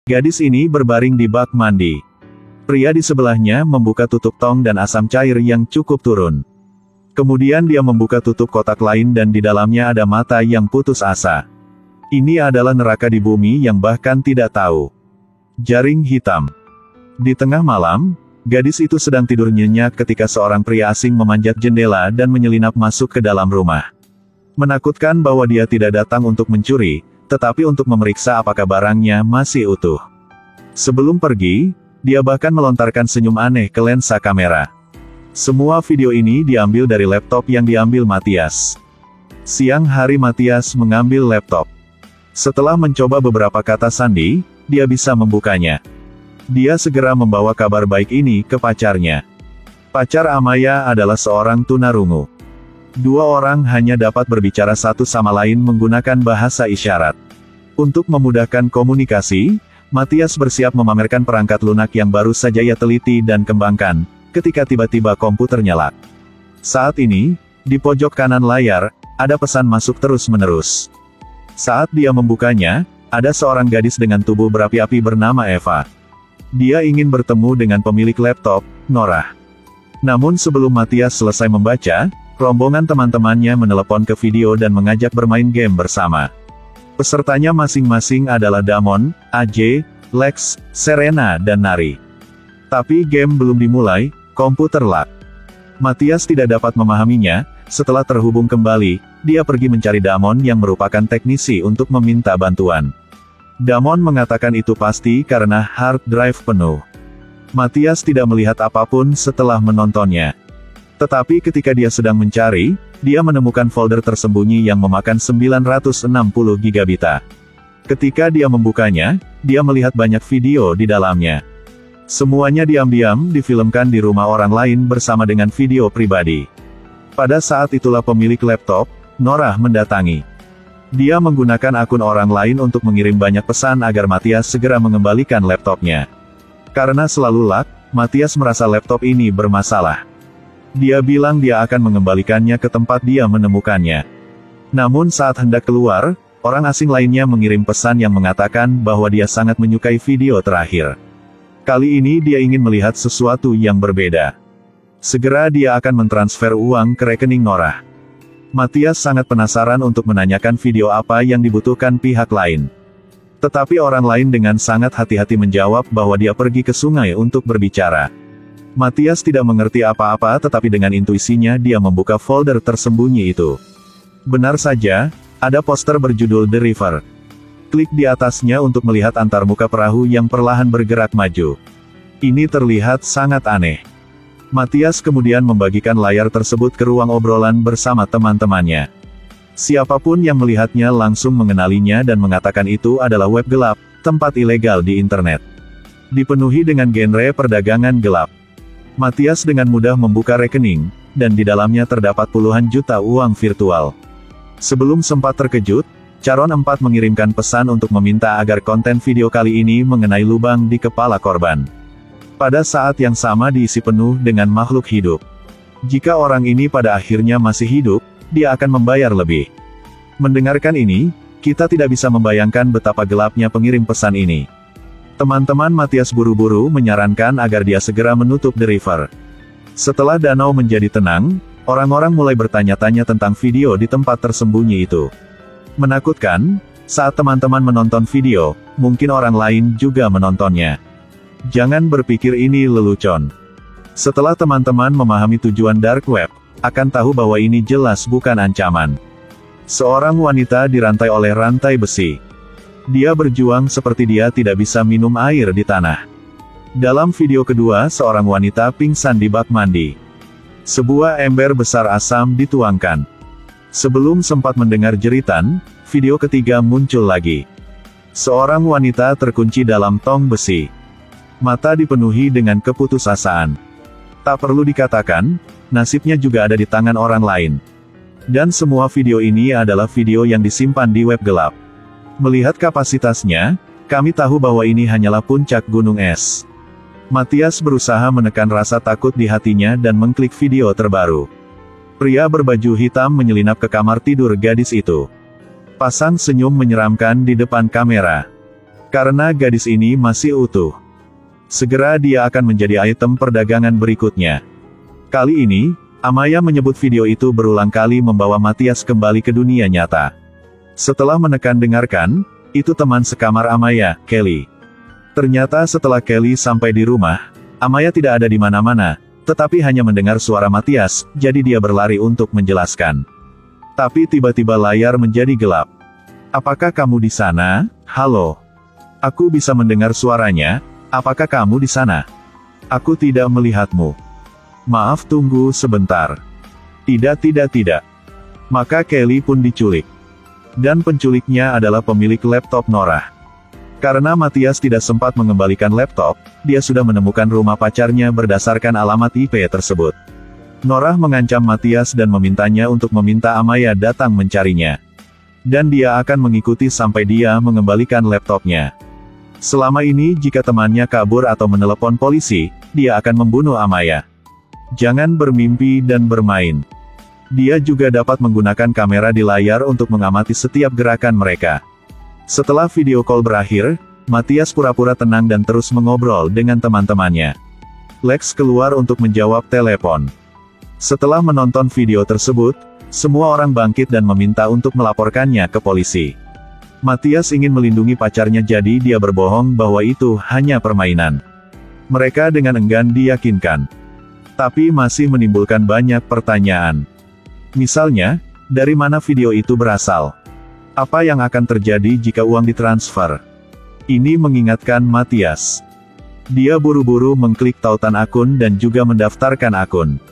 Gadis ini berbaring di bak mandi. Pria di sebelahnya membuka tutup tong dan asam cair yang cukup turun. Kemudian dia membuka tutup kotak lain dan di dalamnya ada mata yang putus asa. Ini adalah neraka di bumi yang bahkan tidak tahu. Jaring hitam. Di tengah malam, gadis itu sedang tidur nyenyak ketika seorang pria asing memanjat jendela dan menyelinap masuk ke dalam rumah. Menakutkan bahwa dia tidak datang untuk mencuri, tetapi untuk memeriksa apakah barangnya masih utuh. Sebelum pergi, dia bahkan melontarkan senyum aneh ke lensa kamera. Semua video ini diambil dari laptop yang diambil Matias. Siang hari Matias mengambil laptop. Setelah mencoba beberapa kata sandi, dia bisa membukanya. Dia segera membawa kabar baik ini ke pacarnya. Pacar Amaya adalah seorang tunarungu. Dua orang hanya dapat berbicara satu sama lain menggunakan bahasa isyarat. Untuk memudahkan komunikasi, Matias bersiap memamerkan perangkat lunak yang baru saja ia teliti dan kembangkan, ketika tiba-tiba komputer nyala. Saat ini, di pojok kanan layar, ada pesan masuk terus-menerus. Saat dia membukanya, ada seorang gadis dengan tubuh berapi-api bernama Eva. Dia ingin bertemu dengan pemilik laptop, Norah. Namun sebelum Matias selesai membaca, rombongan teman-temannya menelepon ke video dan mengajak bermain game bersama. Pesertanya masing-masing adalah Damon, AJ, Lex, Serena dan Nari. Tapi game belum dimulai, komputer lag. Matias tidak dapat memahaminya. Setelah terhubung kembali, dia pergi mencari Damon yang merupakan teknisi untuk meminta bantuan. Damon mengatakan itu pasti karena hard drive penuh. Matias tidak melihat apapun setelah menontonnya. Tetapi ketika dia sedang mencari, dia menemukan folder tersembunyi yang memakan 960 GB. Ketika dia membukanya, dia melihat banyak video di dalamnya. Semuanya diam-diam difilmkan di rumah orang lain bersama dengan video pribadi. Pada saat itulah pemilik laptop, Norah, mendatangi. Dia menggunakan akun orang lain untuk mengirim banyak pesan agar Matias segera mengembalikan laptopnya. Karena selalu lag, Matias merasa laptop ini bermasalah. Dia bilang dia akan mengembalikannya ke tempat dia menemukannya. Namun saat hendak keluar, orang asing lainnya mengirim pesan yang mengatakan bahwa dia sangat menyukai video terakhir. Kali ini dia ingin melihat sesuatu yang berbeda. Segera dia akan mentransfer uang ke rekening Norah. Matias sangat penasaran untuk menanyakan video apa yang dibutuhkan pihak lain. Tetapi orang lain dengan sangat hati-hati menjawab bahwa dia pergi ke sungai untuk berbicara. Matias tidak mengerti apa-apa tetapi dengan intuisinya dia membuka folder tersembunyi itu. Benar saja, ada poster berjudul The River. Klik di atasnya untuk melihat antarmuka perahu yang perlahan bergerak maju. Ini terlihat sangat aneh. Matias kemudian membagikan layar tersebut ke ruang obrolan bersama teman-temannya. Siapapun yang melihatnya langsung mengenalinya dan mengatakan itu adalah web gelap, tempat ilegal di internet. Dipenuhi dengan genre perdagangan gelap. Matias dengan mudah membuka rekening, dan di dalamnya terdapat puluhan juta uang virtual. Sebelum sempat terkejut, Caron 4 mengirimkan pesan untuk meminta agar konten video kali ini mengenai lubang di kepala korban. Pada saat yang sama diisi penuh dengan makhluk hidup. Jika orang ini pada akhirnya masih hidup, dia akan membayar lebih. Mendengarkan ini, kita tidak bisa membayangkan betapa gelapnya pengirim pesan ini. Teman-teman Matias buru-buru menyarankan agar dia segera menutup The River. Setelah danau menjadi tenang, orang-orang mulai bertanya-tanya tentang video di tempat tersembunyi itu. Menakutkan, saat teman-teman menonton video, mungkin orang lain juga menontonnya. Jangan berpikir ini lelucon. Setelah teman-teman memahami tujuan dark web, akan tahu bahwa ini jelas bukan ancaman. Seorang wanita dirantai oleh rantai besi. Dia berjuang seperti dia tidak bisa minum air di tanah. Dalam video kedua seorang wanita pingsan di bak mandi. Sebuah ember besar asam dituangkan. Sebelum sempat mendengar jeritan, video ketiga muncul lagi. Seorang wanita terkunci dalam tong besi. Mata dipenuhi dengan keputusasaan. Tak perlu dikatakan, nasibnya juga ada di tangan orang lain. Dan semua video ini adalah video yang disimpan di web gelap. Melihat kapasitasnya, kami tahu bahwa ini hanyalah puncak gunung es. Matias berusaha menekan rasa takut di hatinya dan mengklik video terbaru. Pria berbaju hitam menyelinap ke kamar tidur gadis itu. Pasang senyum menyeramkan di depan kamera. Karena gadis ini masih utuh. Segera dia akan menjadi item perdagangan berikutnya. Kali ini, Amaya menyebut video itu berulang kali membawa Matias kembali ke dunia nyata. Setelah menekan dengarkan, itu teman sekamar Amaya, Kelly. Ternyata setelah Kelly sampai di rumah, Amaya tidak ada di mana-mana, tetapi hanya mendengar suara Matias, jadi dia berlari untuk menjelaskan. Tapi tiba-tiba layar menjadi gelap. Apakah kamu di sana? Halo. Aku bisa mendengar suaranya, apakah kamu di sana? Aku tidak melihatmu. Maaf, tunggu sebentar. Tidak. Maka Kelly pun diculik. Dan penculiknya adalah pemilik laptop Norah. Karena Matias tidak sempat mengembalikan laptop, dia sudah menemukan rumah pacarnya berdasarkan alamat IP tersebut. Norah mengancam Matias dan memintanya untuk meminta Amaya datang mencarinya. Dan dia akan mengikuti sampai dia mengembalikan laptopnya. Selama ini jika temannya kabur atau menelepon polisi, dia akan membunuh Amaya. Jangan bermimpi dan bermain. Dia juga dapat menggunakan kamera di layar untuk mengamati setiap gerakan mereka. Setelah video call berakhir, Matias pura-pura tenang dan terus mengobrol dengan teman-temannya. Lex keluar untuk menjawab telepon. Setelah menonton video tersebut, semua orang bangkit dan meminta untuk melaporkannya ke polisi. Matias ingin melindungi pacarnya jadi dia berbohong bahwa itu hanya permainan. Mereka dengan enggan diyakinkan. Tapi masih menimbulkan banyak pertanyaan. Misalnya, dari mana video itu berasal? Apa yang akan terjadi jika uang ditransfer? Ini mengingatkan Matias. Dia buru-buru mengklik tautan akun dan juga mendaftarkan akun.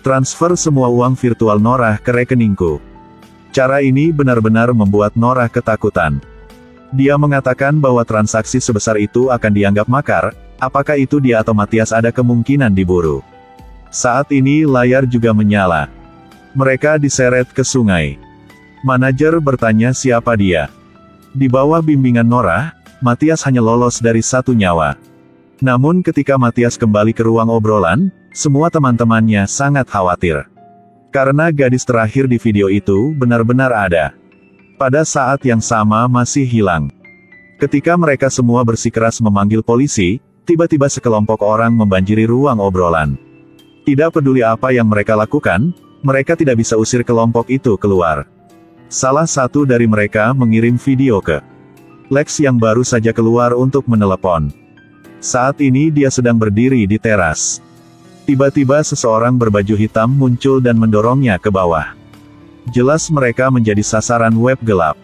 Transfer semua uang virtual Norah ke rekeningku. Cara ini benar-benar membuat Norah ketakutan. Dia mengatakan bahwa transaksi sebesar itu akan dianggap makar, apakah itu dia atau Matias ada kemungkinan diburu. Saat ini layar juga menyala. Mereka diseret ke sungai. Manajer bertanya siapa dia. Di bawah bimbingan Norah, Matias hanya lolos dari 1 nyawa. Namun ketika Matias kembali ke ruang obrolan, semua teman-temannya sangat khawatir. Karena gadis terakhir di video itu benar-benar ada. Pada saat yang sama masih hilang. Ketika mereka semua bersikeras memanggil polisi, tiba-tiba sekelompok orang membanjiri ruang obrolan. Tidak peduli apa yang mereka lakukan, mereka tidak bisa usir kelompok itu keluar. Salah satu dari mereka mengirim video ke Lex yang baru saja keluar untuk menelepon. Saat ini dia sedang berdiri di teras. Tiba-tiba seseorang berbaju hitam muncul dan mendorongnya ke bawah. Jelas mereka menjadi sasaran web gelap.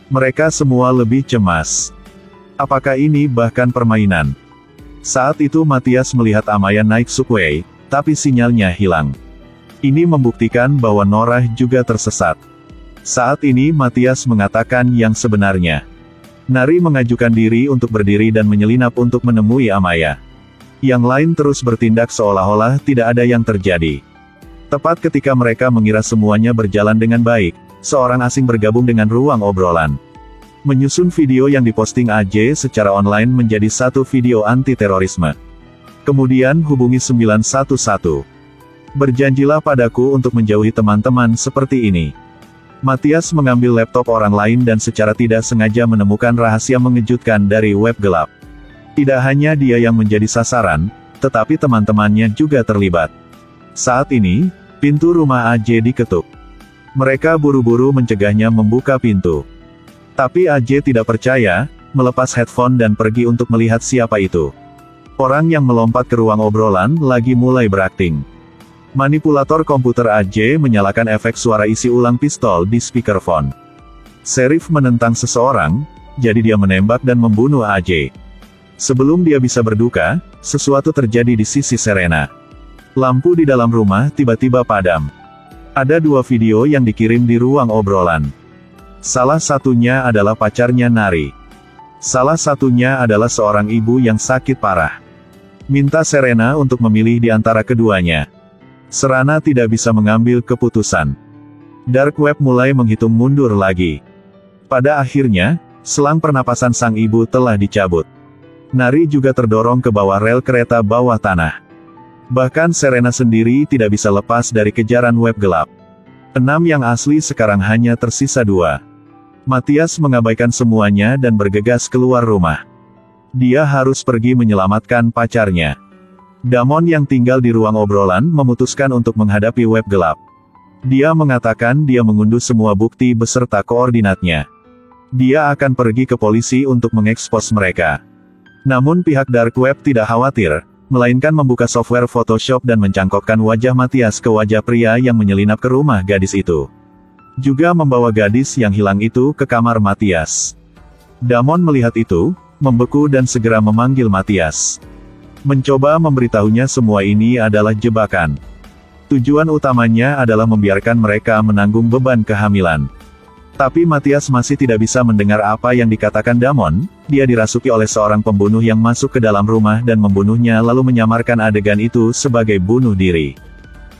Mereka semua lebih cemas. Apakah ini bahkan permainan? Saat itu Matias melihat Amaya naik subway, tapi sinyalnya hilang. Ini membuktikan bahwa Norah juga tersesat. Saat ini Matias mengatakan yang sebenarnya. Nari mengajukan diri untuk berdiri dan menyelinap untuk menemui Amaya. Yang lain terus bertindak seolah-olah tidak ada yang terjadi. Tepat ketika mereka mengira semuanya berjalan dengan baik, seorang asing bergabung dengan ruang obrolan. Menyusun video yang diposting AJ secara online menjadi satu video anti-terorisme. Kemudian hubungi 911. Berjanjilah padaku untuk menjauhi teman-teman seperti ini. Matias mengambil laptop orang lain dan secara tidak sengaja menemukan rahasia mengejutkan dari web gelap. Tidak hanya dia yang menjadi sasaran, tetapi teman-temannya juga terlibat. Saat ini, pintu rumah AJ diketuk. Mereka buru-buru mencegahnya membuka pintu. Tapi AJ tidak percaya, melepas headphone dan pergi untuk melihat siapa itu. Orang yang melompat ke ruang obrolan lagi mulai berakting. Manipulator komputer AJ menyalakan efek suara isi ulang pistol di speakerphone. Sheriff menentang seseorang, jadi dia menembak dan membunuh AJ. Sebelum dia bisa berduka, sesuatu terjadi di sisi Serena. Lampu di dalam rumah tiba-tiba padam. Ada 2 video yang dikirim di ruang obrolan. Salah satunya adalah pacarnya Nari. Salah satunya adalah seorang ibu yang sakit parah. Minta Serena untuk memilih di antara keduanya. Serena tidak bisa mengambil keputusan. Dark Web mulai menghitung mundur lagi. Pada akhirnya, selang pernapasan sang ibu telah dicabut. Nari juga terdorong ke bawah rel kereta bawah tanah. Bahkan Serena sendiri tidak bisa lepas dari kejaran web gelap. 6 yang asli sekarang hanya tersisa 2. Matias mengabaikan semuanya dan bergegas keluar rumah. Dia harus pergi menyelamatkan pacarnya. Damon yang tinggal di ruang obrolan memutuskan untuk menghadapi web gelap. Dia mengatakan dia mengunduh semua bukti beserta koordinatnya. Dia akan pergi ke polisi untuk mengekspos mereka. Namun pihak dark web tidak khawatir, melainkan membuka software Photoshop dan mencangkokkan wajah Matias ke wajah pria yang menyelinap ke rumah gadis itu. Juga membawa gadis yang hilang itu ke kamar Matias. Damon melihat itu, membeku dan segera memanggil Matias. Mencoba memberitahunya semua ini adalah jebakan. Tujuan utamanya adalah membiarkan mereka menanggung beban kehamilan. Tapi Matias masih tidak bisa mendengar apa yang dikatakan Damon. Dia dirasuki oleh seorang pembunuh yang masuk ke dalam rumah dan membunuhnya lalu menyamarkan adegan itu sebagai bunuh diri.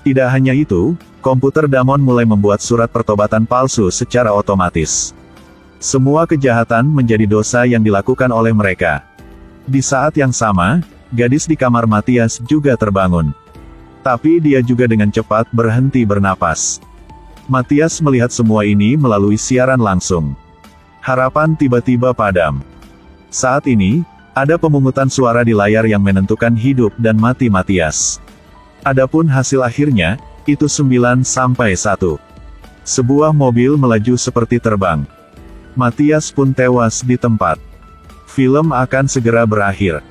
Tidak hanya itu, komputer Damon mulai membuat surat pertobatan palsu secara otomatis. Semua kejahatan menjadi dosa yang dilakukan oleh mereka. Di saat yang sama, gadis di kamar Matias juga terbangun. Tapi dia juga dengan cepat berhenti bernapas. Matias melihat semua ini melalui siaran langsung. Harapan tiba-tiba padam. Saat ini, ada pemungutan suara di layar yang menentukan hidup dan mati Matias. Adapun hasil akhirnya, itu 9-1. Sebuah mobil melaju seperti terbang. Matias pun tewas di tempat. Film akan segera berakhir.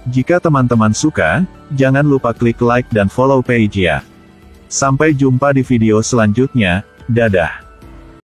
Jika teman-teman suka, jangan lupa klik like dan follow page ya. Sampai jumpa di video selanjutnya, dadah.